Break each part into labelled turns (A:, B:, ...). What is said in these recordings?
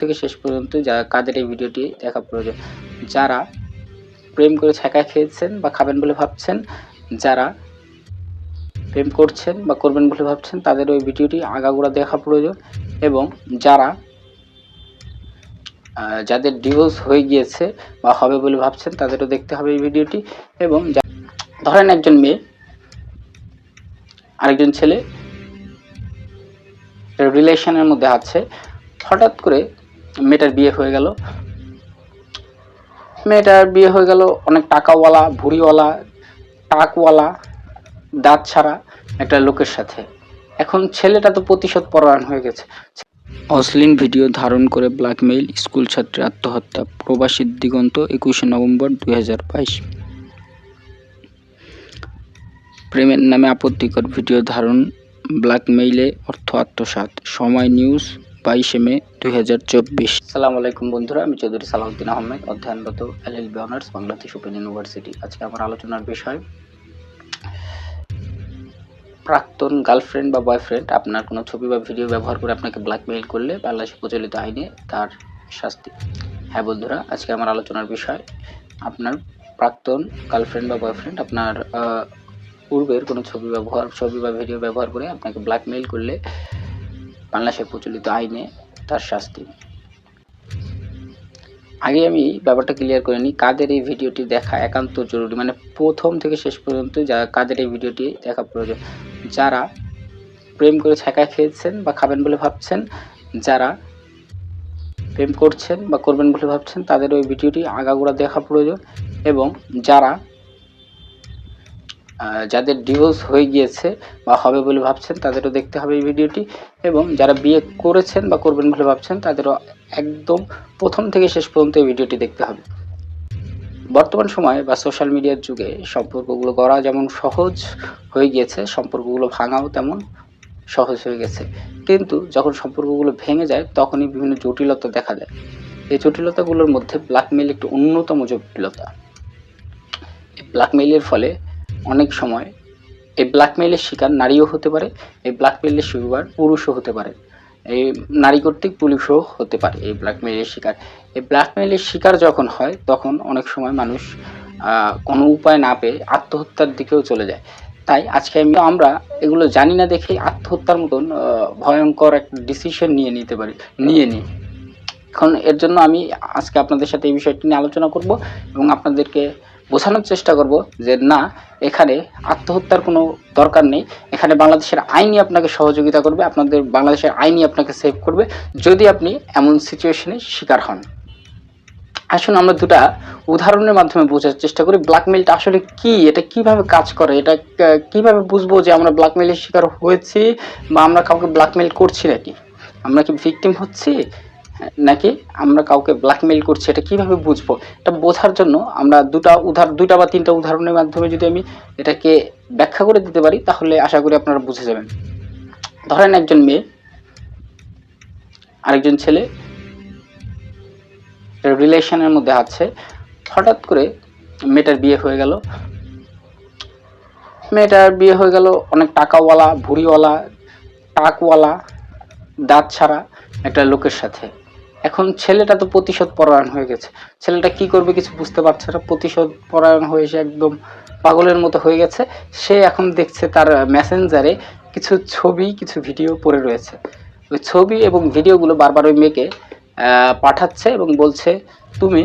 A: থেকে শেষ পর্যন্ত কাদের এই ভিডিওটি দেখা প্রয়োজন। যারা প্রেম করে ছ্যাঁকা খেয়েছেন বা খাবেন বলে ভাবছেন, যারা প্রেম করছেন বা করবেন বলে ভাবছেন, তাদের ওই ভিডিওটি আগাগোড়া দেখা প্রয়োজন। এবং যাদের ডিভোর্স হয়ে গিয়েছে বা হবে বলে ভাবছেন, তাদেরও দেখতে হবে এই ভিডিওটি। এবং ধরেন একজন মেয়ে আরেকজন ছেলে রিলেশনের মধ্যে আছে, হঠাৎ করে মেয়েটার বিয়ে হয়ে গেল অনেক টাকাওয়ালা, ভুঁড়িওয়ালা, টাকওয়ালা, দাঁত ছাড়া একটা লোকের সাথে। এখন ছেলেটা তো প্রতিশোধ পরায়ণ হয়ে গেছে। অশ্লীল ভিডিও ধারণ করে ব্ল্যাকমেইল, স্কুল ছাত্রী আত্মহত্যা। প্রবাসী দিগন্ত, 21শে নভেম্বর 2022। প্রেমের নামে আপত্তিকর ভিডিও ধারণ, ব্ল্যাকমেইলে অর্থ আত্মসাৎ। সময় নিউজ, 22শে মে 2024। আসসালামু আলাইকুম বন্ধুরা, আমি চৌধুরী সালাউদ্দিন আহমেদ, অধ্যয়নরত LLB honours, Bangladesh open university. আজকে আমার আলোচনার বিষয় প্রাক্তন গার্লফ্রেন্ড বা বয়ফ্রেন্ড আপনার কোনো ছবি বা ভিডিও ব্যবহার করে আপনাকে ব্ল্যাকমেইল করলে বাংলাদেশে প্রচলিত আইনে তার শাস্তি। হ্যাঁ বন্ধুরা, আজকে আমার আলোচনার বিষয় আপনার প্রাক্তন গার্লফ্রেন্ড বা বয়ফ্রেন্ড আপনার পূর্বের কোনো ছবি বা ভিডিও ব্যবহার করে আপনাকে ব্ল্যাকমেইল করলে বাংলাদেশে প্রচলিত আইনে তার শাস্তি। আগে আমি ব্যাপারটা ক্লিয়ার করে নিই, কাদের এই ভিডিওটি দেখা একান্ত জরুরি, মানে প্রথম থেকে শেষ পর্যন্ত কাদের এই ভিডিওটি দেখা প্রয়োজন। যারা প্রেম করে ছ্যাঁকা খেয়েছেন বা খাবেন বলে ভাবছেন, যারা প্রেম করছেন বা করবেন বলে ভাবছেন, তাদের ওই ভিডিওটি আগাগোড়া দেখা প্রয়োজন। এবং যাদের ডিভোর্স হয়ে গিয়েছে বা হবে বলে ভাবছেন, তাদেরও দেখতে হবে এই ভিডিওটি। এবং যারা বিয়ে করেছেন বা করবেন বলে ভাবছেন, তাদেরও একদম প্রথম থেকে শেষ পর্যন্ত এই ভিডিওটি দেখতে হবে। বর্তমান সময়ে বা সোশ্যাল মিডিয়ার যুগে সম্পর্কগুলো গড়া যেমন সহজ হয়ে গিয়েছে, সম্পর্কগুলো ভাঙাও তেমন সহজ হয়ে গেছে। কিন্তু যখন সম্পর্কগুলো ভেঙে যায়, তখনই বিভিন্ন জটিলতা দেখা যায়। এই জটিলতাগুলোর মধ্যে ব্ল্যাকমেইল একটি অন্যতম জটিলতা। এই ব্ল্যাকমেইলের ফলে অনেক সময় এই ব্ল্যাকমেইলের শিকার নারীও হতে পারে, এই ব্ল্যাকমেইলের শিকার পুরুষও হতে পারে, এই নারী কর্তৃক পুলিশও হতে পারে এই ব্ল্যাকমেইলের শিকার। এই ব্ল্যাকমেইলের শিকার যখন হয়, তখন অনেক সময় মানুষ কোনো উপায় না পেয়ে আত্মহত্যার দিকেও চলে যায়। তাই আজকে আমরা এগুলো জানি না দেখেই আত্মহত্যার মতন ভয়ঙ্কর একটা ডিসিশন নিয়ে নিই। এখন এর জন্য আমি আজকে আপনাদের সাথে এই বিষয়টি নিয়ে আলোচনা করব এবং আপনাদেরকে বোঝানোর চেষ্টা করব যে না, এখানে আত্মহত্যার কোনো দরকার নেই। এখানে বাংলাদেশের আইনই আপনাকে সহযোগিতা করবে, বাংলাদেশের আইনই আপনাকে সেভ করবে যদি আপনি এমন সিচুয়েশনের শিকার হন। আসুন আমরা দুটা উদাহরণের মাধ্যমে বোঝার চেষ্টা করি ব্ল্যাকমেইলটা আসলে কি, এটা কিভাবে কাজ করে, এটা কিভাবে বুঝবো যে আমরা ব্ল্যাকমেইলের শিকার হয়েছি বা আমরা কাউকে ব্ল্যাকমেইল করছি, নাকি আমরা কি ভিকটিম হচ্ছি, নাকি আমরা কাউকে ব্ল্যাকমেইল করছি, এটা কিভাবে বুঝবো। এটা বোঝার জন্য আমরা দুইটা বা তিনটা উদাহরণের মাধ্যমে যদি আমি এটাকে ব্যাখ্যা করে দিতে পারি, তাহলে আশা করি আপনারা বুঝে যাবেন। ধরেন একজন মেয়ে আরেকজন ছেলে রিলেশনের মধ্যে আছে, হঠাৎ করে মেয়েটার বিয়ে হয়ে গেল অনেক টাকাওয়ালা, ভুঁড়িওয়ালা, টাকওয়ালা, দাঁত ছাড়া একটা লোকের সাথে। এখন ছেলেটা তো প্রতিশোধ পরায়ণ হয়ে গেছে। ছেলেটা কি করবে কিছু বুঝতে পারছে না, প্রতিশোধ পরায়ণ হয়ে সে একদম পাগলের মতো হয়ে গেছে। সে এখন দেখছে তার মেসেঞ্জারে কিছু ছবি, কিছু ভিডিও পড়ে রয়েছে। ওই ছবি এবং ভিডিওগুলো বারবার ওই মেয়েকে পাঠাচ্ছে এবং বলছে, তুমি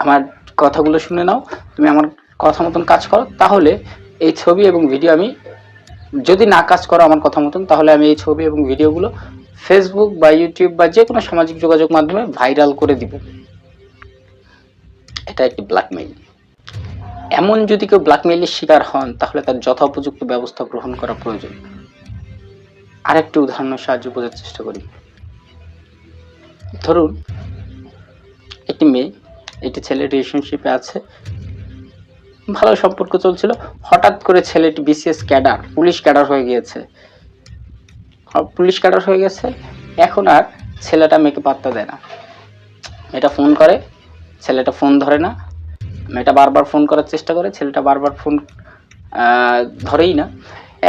A: আমার কথাগুলো শুনে নাও, তুমি আমার কথা মতন কাজ করো, তাহলে এই ছবি এবং ভিডিও আমি, যদি না কাজ করো আমার কথা মতন, তাহলে আমি এই ছবি এবং ভিডিওগুলো ফেসবুক বা ইউটিউব বা যে কোনো সামাজিক যোগাযোগ মাধ্যমে ভাইরাল করে দিব। এটা একটি ব্ল্যাকমেইল। এমন যদি কেউ ব্ল্যাকমেইলের শিকার হন, তাহলে তার যথোপযুক্ত ব্যবস্থা গ্রহণ করা প্রয়োজন। আরেকটি উদাহরণের সাহায্যে বোঝার চেষ্টা করি। ধরুন একটি মেয়ে একটি ছেলে রিলেশনশিপে আছে, ভালো সম্পর্ক চলছিল, হঠাৎ করে ছেলেটি বিসিএস ক্যাডার, পুলিশ ক্যাডার হয়ে গেছে। এখন আর ছেলেটা মেয়েকে পাত্তা দেয় না। মেয়েটা ফোন করে, ছেলেটা ফোন ধরে না। মেয়েটা বারবার ফোন করার চেষ্টা করে, ছেলেটা বারবার ফোন ধরেই না।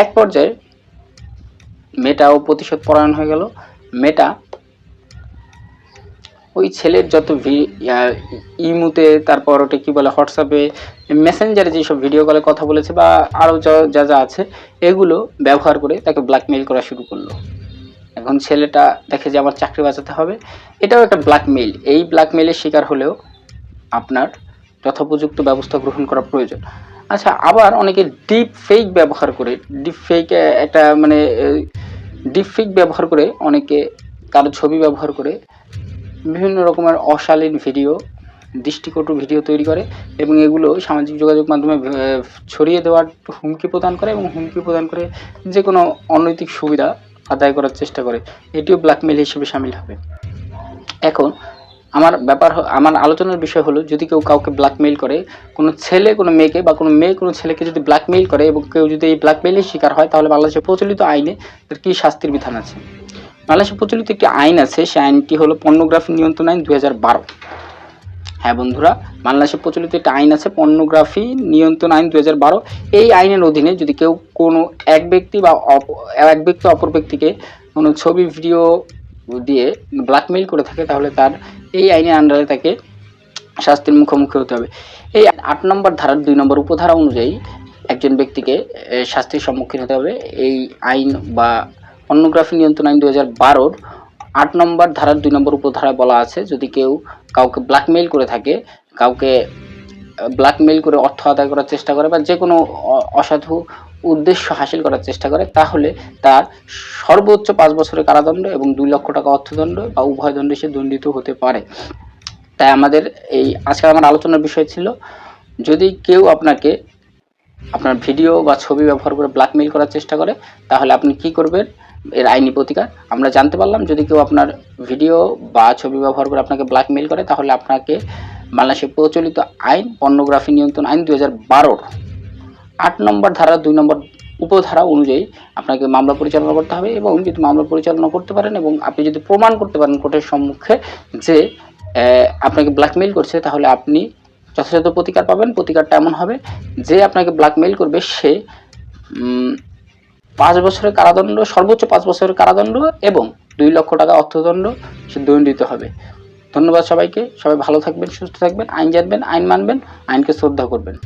A: এক পর্যায়ে মেয়েটাও প্রতিশোধ পরায়ণ হয়ে গেল। মেয়েটা ওই ছেলের যত ইমুতে, তারপর ওটা কি বলে, হোয়াটসঅ্যাপে, মেসেঞ্জারে যেসব ভিডিও কলে কথা বলেছে বা আরও যা যা আছে, এগুলো ব্যবহার করে তাকে ব্ল্যাকমেইল করা শুরু করলো। এখন ছেলেটা দেখে যে আমার চাকরি বাঁচাতে হবে, এটাও একটা ব্ল্যাকমেইল। এই ব্ল্যাকমেইলের শিকার হলেও আপনার যথোপযুক্ত ব্যবস্থা গ্রহণ করা প্রয়োজন। আচ্ছা, আবার অনেকে ডিপ ফেক ব্যবহার করে, ডিপ ফেক একটা মানে ডিপ ফেক ব্যবহার করে অনেকে কারো ছবি ব্যবহার করে বিভিন্ন রকমের অশালীন ভিডিও, দৃষ্টিকটু ভিডিও তৈরি করে এবং এগুলো সামাজিক যোগাযোগ মাধ্যমে ছড়িয়ে দেওয়ার হুমকি প্রদান করে এবং হুমকি প্রদান করে যে কোনো অনৈতিক সুবিধা আদায় করার চেষ্টা করে। এটিও ব্ল্যাকমেইল হিসেবে শামিল হবে। এখন আমার আলোচনার বিষয় হলো, যদি কেউ কাউকে ব্ল্যাকমেইল করে, কোনো ছেলে কোনো মেয়েকে বা কোনো মেয়ে কোনো ছেলেকে যদি ব্ল্যাকমেইল করে এবং কেউ যদি এই ব্ল্যাকমেইলের শিকার হয়, তাহলে বাংলাদেশের প্রচলিত আইনে তার কী শাস্তির বিধান আছে। বাংলাদেশে প্রচলিত একটি আইন আছে, সেই আইনটি হলো পর্নোগ্রাফি নিয়ন্ত্রণ আইন 2012। হ্যাঁ বন্ধুরা, বাংলাদেশে প্রচলিত একটি আইন আছে, পর্নোগ্রাফি নিয়ন্ত্রণ আইন 2012। এই আইনের অধীনে যদি কেউ কোনো এক ব্যক্তি অপর ব্যক্তিকে কোনো ছবি ভিডিও দিয়ে ব্ল্যাকমেইল করে থাকে, তাহলে তার এই আইনের আন্ডারে তাকে শাস্তির মুখোমুখি হতে হবে। এই 8 নম্বর ধারার 2 নম্বর উপধারা অনুযায়ী একজন ব্যক্তিকে শাস্তির সম্মুখীন হতে হবে। এই আইন বা পর্নোগ্রাফি নিয়ন্ত্রণ আইন 2012-র 8 নম্বর ধারার 2 নম্বর উপধারায় বলা আছে, যদি কেউ কাউকে ব্ল্যাকমেইল করে থাকে, কাউকে ব্ল্যাকমেইল করে অর্থ আদায় করার চেষ্টা করে বা যে কোনো অসাধু উদ্দেশ্য হাসিল করার চেষ্টা করে, তাহলে তার সর্বোচ্চ 5 বছরের কারাদণ্ড এবং 2 লক্ষ টাকা অর্থদণ্ড বা উভয় দণ্ডে সে দণ্ডিত হতে পারে। তাই আমাদের আজকে আমার আলোচনার বিষয় ছিল, যদি কেউ আপনাকে আপনার ভিডিও বা ছবি ব্যবহার করে ব্ল্যাকমেইল করার চেষ্টা করে, তাহলে আপনি কি করবেন, এর আইনি প্রতিকার আমরা জানতে পারলাম। যদি কেউ আপনার ভিডিও বা ছবি ব্যবহার করে আপনাকে ব্ল্যাকমেইল করে, তাহলে আপনাকে বাংলাদেশের প্রচলিত আইন পর্নোগ্রাফি নিয়ন্ত্রণ আইন 2012-র 8 নম্বর ধারা 2 নম্বর উপধারা অনুযায়ী আপনাকে মামলা পরিচালনা করতে হবে। এবং যদি মামলা পরিচালনা করতে পারেন এবং আপনি যদি প্রমাণ করতে পারেন কোর্টের সম্মুখে যে আপনাকে ব্ল্যাকমেইল করছে, তাহলে আপনি যথাযথ প্রতিকার পাবেন। প্রতিকারটা এমন হবে যে আপনাকে ব্ল্যাকমেইল করবে সে 5 বছরের কারাদণ্ড, সর্বোচ্চ 5 বছরের কারাদণ্ড এবং 2 লক্ষ টাকা অর্থদণ্ড সে দণ্ডিত হবে। ধন্যবাদ সবাইকে। সবাই ভালো থাকবেন, সুস্থ থাকবেন, আইন জানবেন, আইন মানবেন, আইনকে শ্রদ্ধা করবেন।